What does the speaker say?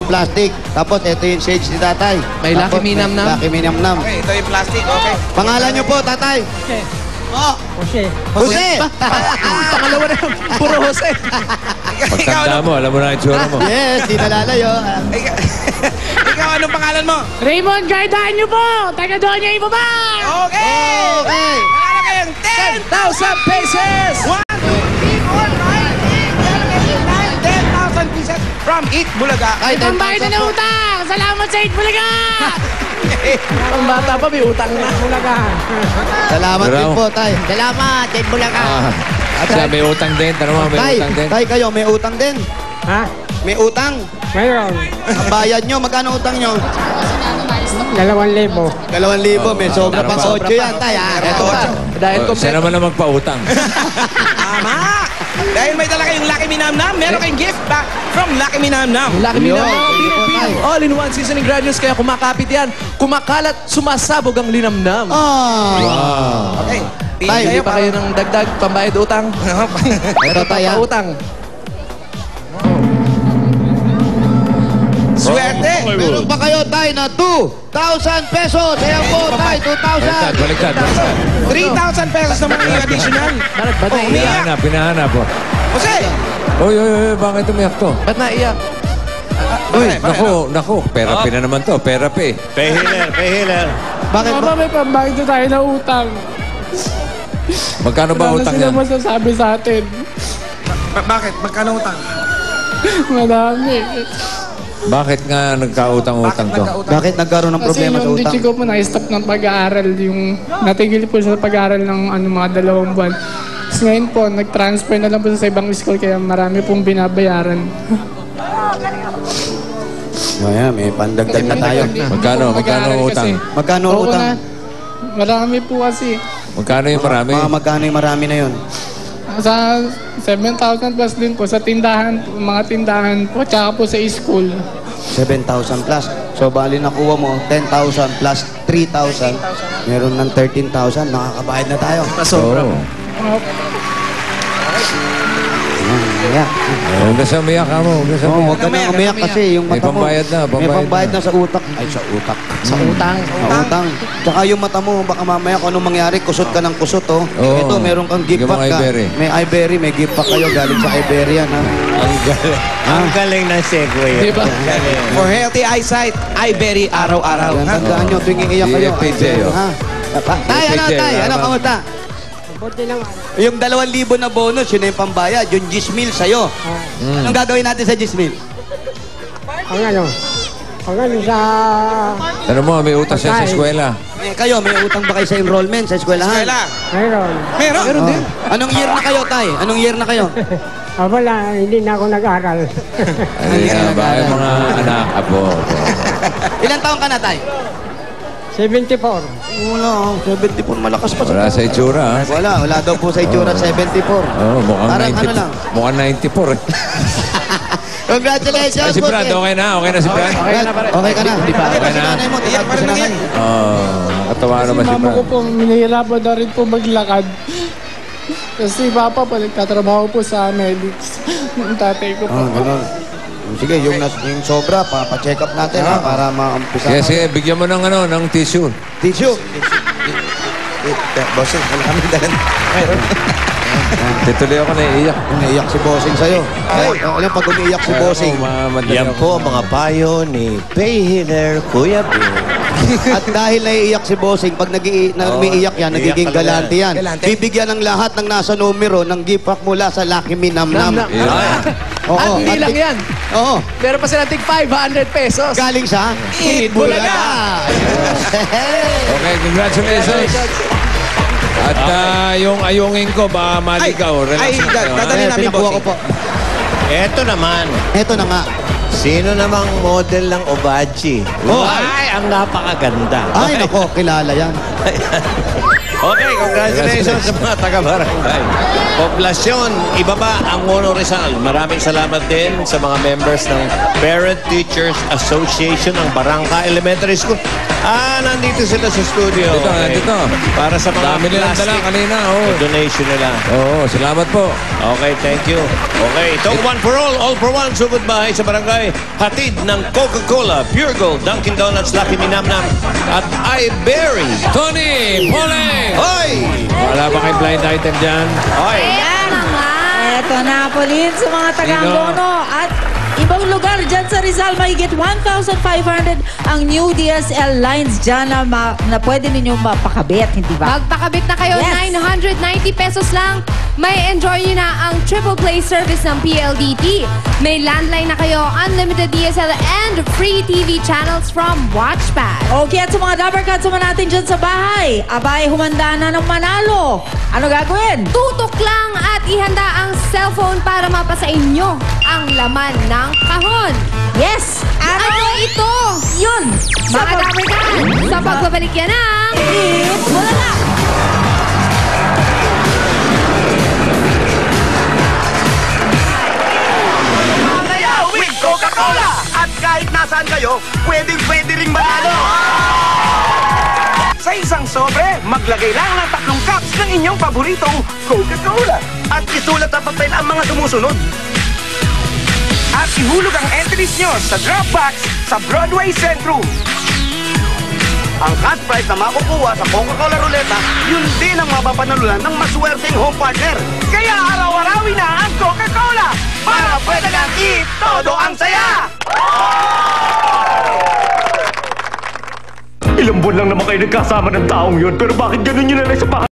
plastic. Tapos ito yung shades ni tatay. May Lucky Me Nam Nam. Lucky Me Nam Nam. Okay, ito yung plastic. Okay. Pangalan niyo po, tatay? Oh. Jose. Jose! Pangalawa na yun. Puro Jose. Pagtanda mo, alam mo na itsura mo. Yes, di nalalayo. Ikaw, anong pangalan mo? Raymond, guardaan niyo po! Taga doon niya ibaba! Okay! Okay. Pangalan kayong 10,000 pesos! 1, 2, 3, 4, 5, 6, 7, 8, 9, 10,000 pieces from Eat Bulaga. Ay, Pambayad na ng utang! Salamat sa Itbulaga! Ang bata pa, may utang na. Salamat din po, tay. Salamat, Itbulaga! Siya may utang din. Tanong mo, may Tay, utang din. tay kayo, may utang din. Ha? May utang. Mayroon. Ang bayad nyo, magkano utang nyo? 2,000. 2,000, may sobra pa sa 8 yan, tay. Ito pa. Dahil Siya kompleto. naman na magpautang. Tama! Dahil may dala kayong Lucky Me Nam Nam, meron kayong gift back from Lucky Me Nam Nam. Lucky Me Nam Nam. Thank you po, tay. All-in-one seasoning granules, kaya kumakapit yan. Kumakalat, sumasabog ang linamnam. Ah. Wow. Okay. Tay, Hindi pa kayo ng dagdag, pambayad utang. Ito, tay, ha? Pautang. Swerte! Meron pa kayo, tay, na 2,000 pesos. Ayan po, tay, 2,000. Baliktad. 3,000 pesos naman yung additional. Bakit ba naiyak? Pinahanap, pinahanap po. Jose! Uy, bakit umiyak to? Ba't naiyak? Uy, naku, perapi na naman to, perapi. Pay healer. Bakit Mama, may pambayad na tayo na utang. Magkano ba Wala na utang sila yan? masasabi sa atin. Bakit? Magkano utang? Madami. Bakit nga nagkautang-utang to? Bakit nagkaroon ng Kasi problema sa yung utang? ditsi ko po na-stop ng pag-aaral. Yung natigil po sa pag-aaral ng mga 2 buwan. Tapos ngayon po, nag-transfer na lang po sa ibang school kaya marami pong binabayaran. Ayan, may pandagdag na tayo. Magkano utang? Magkano Oo utang? na. Marami po kasi. Magkano yung marami? Magkano yung marami na yun? Sa 7,000 plus din po sa tindahan, mga tindahan po, tsaka po sa school. 7,000 plus. So, bali nakuha mo, 10,000 plus 3,000. Meron ng 13,000. Nakakabayad na tayo. Pasobra. Ayan. Huwag ka sa umiyak ka mo. Huwag ka sa Oh, umiyak. huwag ka nang umiyak kasi yung May mata mo. pambayad na, May pambayad na sa utak. Ay, sa utak. Sa utang. Sa utang. Tsaka yung mata mo, baka mamaya kung anong mangyari, kusot ka ng kusot, oh. Oo. Ito, meron kang gift Bigyan mo pack ka. Iberia. May Iberia, may gift pack kayo galing sa Iberia, ha? Ang galing ng segue. Diba? For healthy eyesight, Iberry araw-araw. Yan, Ha? tandaan nyo, tuwing iiyak kayo. DFPJ, oh. Ha? Tay, ano, DFPJ, tay? Ano, tama. kamusta? Yung 2,000 na bonus, yun na yung pambayad. Yung 10,000 sa'yo. Anong gagawin natin sa 10,000? Ang ano sa... Ano mo, may utang siya sa eskwela. Kayo, may utang ba kayo sa enrollment sa eskwelahan? Eskwela. Mayroon. Meron din. Anong year na kayo, tay? Anong year na kayo? Wala, hindi na ako nag-aral. Hindi na ba yung mga anak, apo. Ilan taon ka na, tay? 74. Wala, 74. Malakas pa Wala sa itsura, ha? Wala daw po sa itsura, 74. Oo, mukhang Parang 90. ano lang. Mukhang 94 eh. Congratulations, Ay, si Brad, okay na? Okay na si Brad? Okay na, pare. Okay ka na. Di ba? Bakit Okay si na. nanay mo? Tiyak pa si nanay. Oo, nakatawa Kasi naman si mama Brad. ko po, minahirapan na rin po maglakad. Kasi papa po, nagtatrabaho po sa medics. Yung tatay ko po. Ganun. Sige, yung sobra, pa-check up natin ha, para ma-umpisa. Sige, bigyan mo ng tissue. Tissue. Bossing, wala kami dalan. Tituloy ako naiiyak. Umiiyak si Bossing sa'yo. Ay, alam pag umiiyak si Bossing. Yan po ang mga payo ni Pay Healer, Kuya Bill. At dahil naiiyak si Bossing, pag umiiyak yan, nagiging iiyak talaga. galante yan. Galante. Bibigyan ng lahat ng nasa numero ng gift pack mula sa Lucky Me Nam Nam. Nam-nam. Oo. At hindi lang yan. Oo. Meron pa sila tig 500 pesos. Galing sa Eat Bulaga. Okay, congratulations. At yung ayungin ko, baka maligaw. Ay, Relax lang kayo, ha? dadalhin namin, Pinakuha ko bossing. po. Eto naman, Eto na nga. sino namang model ng Obachi? Oh. Ay, ang napakaganda. Ay, nako, kilala yan. Okay, congratulations sa mga taga-barangay. Poblasyon, ibaba ang Mono Rizal. Maraming salamat din sa mga members ng Parent Teachers Association ng Barangka Elementary School. Nandito sila sa studio. Nandito. Para sa mga Dami nilang dala plastic kanina. Oh. donation nila. Oo, salamat po. Okay, thank you. Okay, ito one for all for one. So goodbye sa barangay. Hatid ng Coca-Cola, Pure Gold, Dunkin' Donuts, Lucky Minamnam, at iBerry. Tony Poleng! Hoy! Wala ba kayong blind item dyan? Hoy! Eto na, Pauline, sa mga taga-Angono at ibang lugar dyan sa Rizal, mahigit 1,500 ang new DSL lines dyan na pwede ninyong mapakabit, hindi ba? Magpakabit na kayo, Yes. 990 pesos lang. May enjoy nyo na ang triple play service ng PLDT. May landline na kayo, unlimited DSL and free TV channels from Watchpad. Okay, at sa mga Dabber Cats natin dyan sa bahay, abay, humanda na ng manalo. Ano gagawin? Tutok lang at ihanda ang cellphone para mapasa inyo ang laman ng kahon. Yes! Ano ito? Yun! Mga Dabber Cats, sa pagbabalik yan ng... It's Bulala! With Coca-Cola! At kahit nasaan kayo, pwedeng-pwede ring manalo! Sa isang sobre, maglagay lang ng 3 cups ng inyong paboritong Coca-Cola. At isulat na papel ang mga sumusunod. At ihulog ang entries nyo sa drop box sa Broadway Centrum. Ang cash prize na makukuha sa Coca-Cola Ruleta, yun din ang mapapanalunan ng maswerteng home partner. Kaya araw-arawin na ang Coca-Cola para pwede lang todo ang saya! Ilang buwan lang naman kayo nagkasama ng taong yun, pero bakit ganun yun na lang sa bahay?